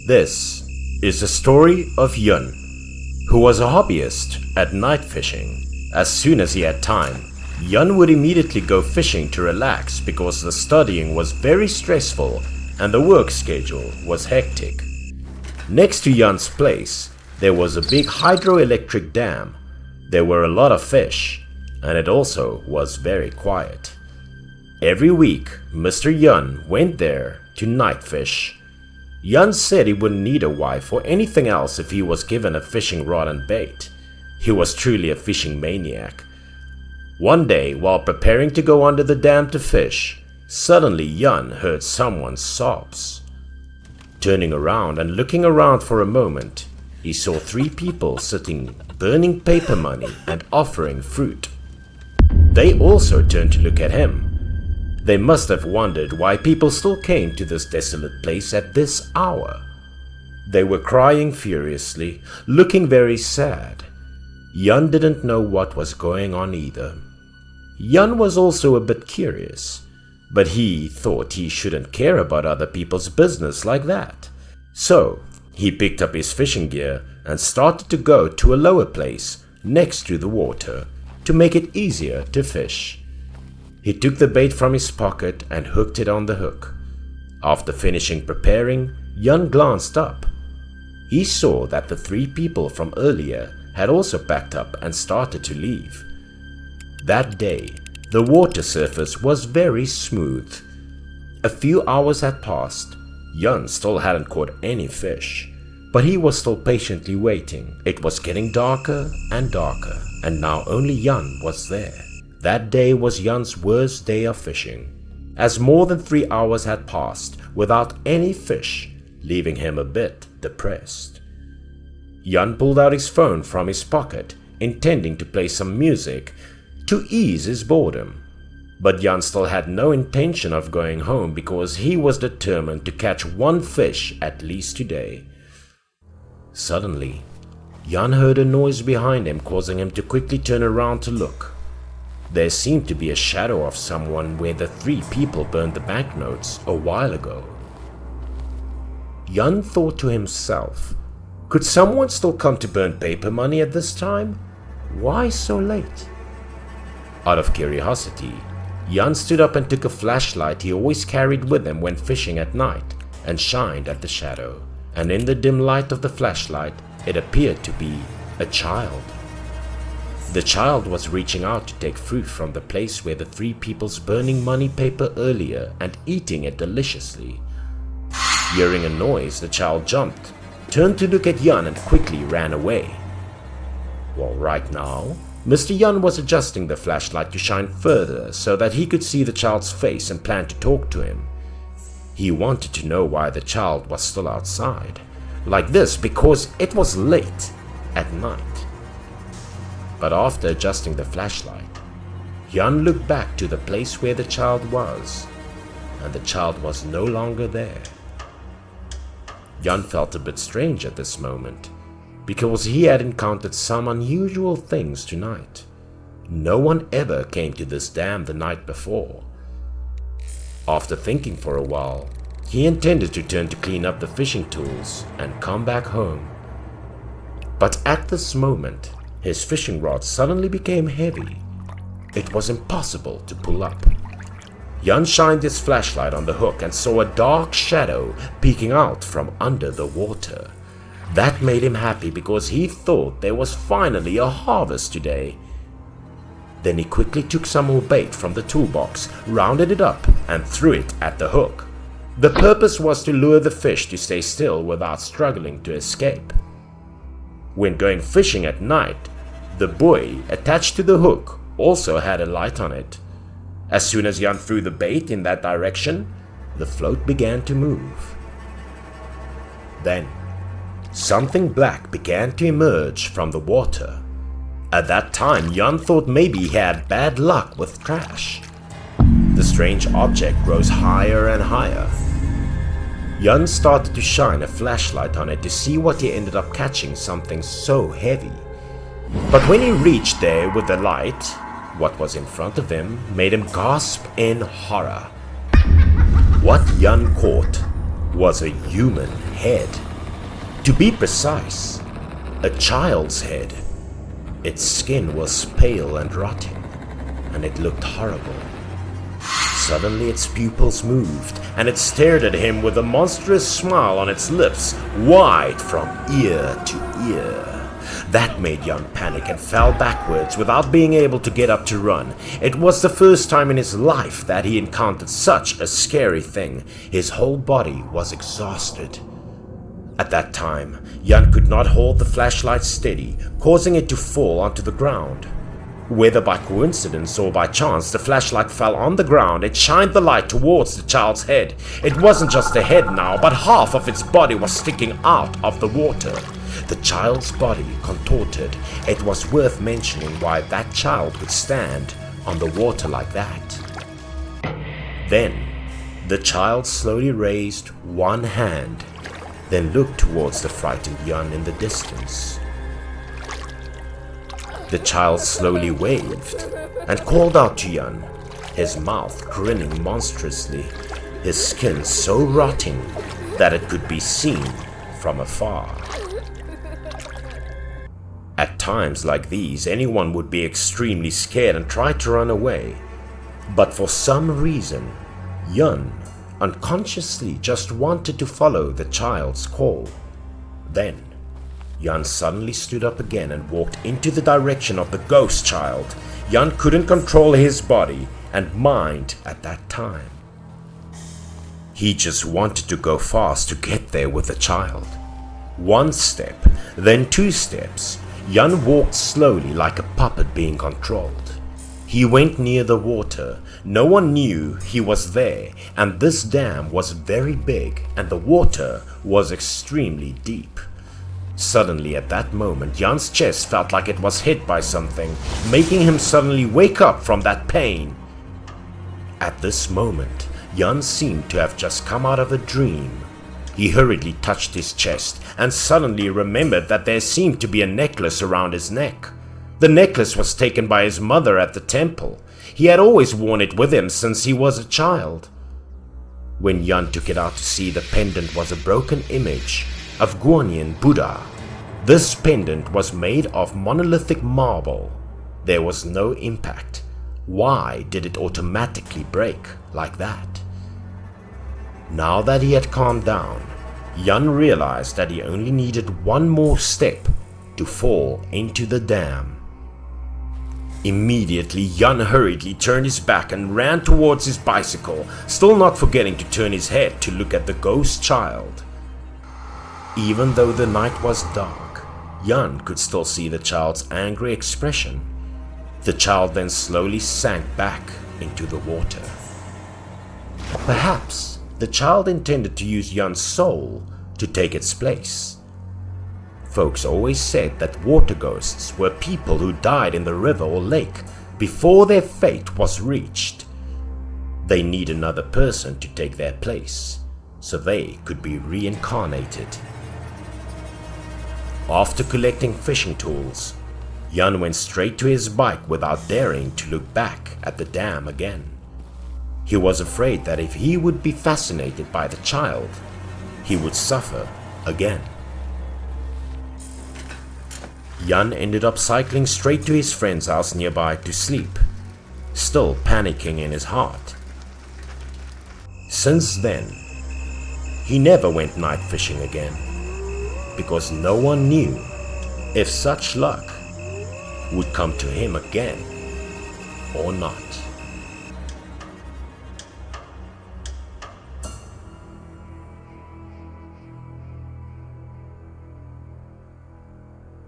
This is the story of Yun, who was a hobbyist at night fishing. As soon as he had time, Yun would immediately go fishing to relax because the studying was very stressful and the work schedule was hectic. Next to Yun's place, there was a big hydroelectric dam. There were a lot of fish, and it also was very quiet. Every week, Mr. Yun went there to night fish. Yun said he wouldn't need a wife or anything else if he was given a fishing rod and bait. He was truly a fishing maniac. One day, while preparing to go under the dam to fish, suddenly Yun heard someone's sobs. Turning around and looking around for a moment, he saw 3 people sitting, burning paper money and offering fruit. They also turned to look at him. They must have wondered why people still came to this desolate place at this hour. They were crying furiously, looking very sad. Yun didn't know what was going on either. Yun was also a bit curious, but he thought he shouldn't care about other people's business like that. So, he picked up his fishing gear and started to go to a lower place next to the water to make it easier to fish. He took the bait from his pocket and hooked it on the hook. After finishing preparing, Yun glanced up. He saw that the 3 people from earlier had also packed up and started to leave. That day, the water surface was very smooth. A few hours had passed. Yun still hadn't caught any fish, but he was still patiently waiting. It was getting darker and darker, and now only Yun was there. That day was Yun's worst day of fishing, as more than 3 hours had passed without any fish, leaving him a bit depressed. Yun pulled out his phone from his pocket, intending to play some music to ease his boredom. But Yun still had no intention of going home because he was determined to catch 1 fish at least today. Suddenly, Yun heard a noise behind him, causing him to quickly turn around to look. There seemed to be a shadow of someone where the 3 people burned the banknotes a while ago. Yun thought to himself, could someone still come to burn paper money at this time? Why so late? Out of curiosity, Yun stood up and took a flashlight he always carried with him when fishing at night and shined at the shadow, and in the dim light of the flashlight, it appeared to be a child. The child was reaching out to take fruit from the place where the 3 people's burning money paper earlier and eating it deliciously. Hearing a noise, the child jumped, turned to look at Yun and quickly ran away. Well, right now, Mr. Yun was adjusting the flashlight to shine further so that he could see the child's face and plan to talk to him. He wanted to know why the child was still outside, like this because it was late at night. But after adjusting the flashlight, Yun looked back to the place where the child was, and the child was no longer there. Yun felt a bit strange at this moment, because he had encountered some unusual things tonight. No one ever came to this dam the night before. After thinking for a while, he intended to turn to clean up the fishing tools and come back home. But at this moment, his fishing rod suddenly became heavy. It was impossible to pull up. Yun shined his flashlight on the hook and saw a dark shadow peeking out from under the water. That made him happy because he thought there was finally a harvest today. Then he quickly took some more bait from the toolbox, rounded it up, and threw it at the hook. The purpose was to lure the fish to stay still without struggling to escape. When going fishing at night, the buoy attached to the hook also had a light on it. As soon as Yun threw the bait in that direction, the float began to move. Then, something black began to emerge from the water. At that time, Yun thought maybe he had bad luck with trash. The strange object rose higher and higher. Yun started to shine a flashlight on it to see what he ended up catching, something so heavy. But when he reached there with the light, what was in front of him made him gasp in horror. What Yun caught was a human head. To be precise, a child's head. Its skin was pale and rotting, and it looked horrible. Suddenly its pupils moved, and it stared at him with a monstrous smile on its lips, wide from ear to ear. That made Jan panic and fell backwards without being able to get up to run. It was the first time in his life that he encountered such a scary thing. His whole body was exhausted. At that time, Jan could not hold the flashlight steady, causing it to fall onto the ground. Whether by coincidence or by chance, the flashlight fell on the ground. It shined the light towards the child's head. It wasn't just the head now, but half of its body was sticking out of the water. The child's body contorted. It was worth mentioning why that child could stand on the water like that. Then, the child slowly raised one hand, then looked towards the frightened Jan in the distance. The child slowly waved and called out to Jan, his mouth grinning monstrously, his skin so rotting that it could be seen from afar. At times like these, anyone would be extremely scared and try to run away. But for some reason, Jan unconsciously just wanted to follow the child's call. Then, Jan suddenly stood up again and walked into the direction of the ghost child. Jan couldn't control his body and mind at that time. He just wanted to go fast to get there with the child. One step, then two steps. Jan walked slowly like a puppet being controlled. He went near the water. No one knew he was there, and this dam was very big and the water was extremely deep. Suddenly at that moment, Jan's chest felt like it was hit by something, making him suddenly wake up from that pain. At this moment, Jan seemed to have just come out of a dream. He hurriedly touched his chest and suddenly remembered that there seemed to be a necklace around his neck. The necklace was taken by his mother at the temple. He had always worn it with him since he was a child. When Jan took it out to see, the pendant was a broken image of Guanyin Buddha. This pendant was made of monolithic marble. There was no impact. Why did it automatically break like that? Now that he had calmed down, Jan realized that he only needed one more step to fall into the dam. Immediately, Jan hurriedly turned his back and ran towards his bicycle, still not forgetting to turn his head to look at the ghost child. Even though the night was dark, Jan could still see the child's angry expression. The child then slowly sank back into the water. Perhaps the child intended to use Jan's soul to take its place. Folks always said that water ghosts were people who died in the river or lake before their fate was reached. They need another person to take their place, so they could be reincarnated. After collecting fishing tools, Jan went straight to his bike without daring to look back at the dam again. He was afraid that if he would be fascinated by the child, he would suffer again. Jan ended up cycling straight to his friend's house nearby to sleep, still panicking in his heart. Since then, he never went night fishing again, because no one knew if such luck would come to him again or not.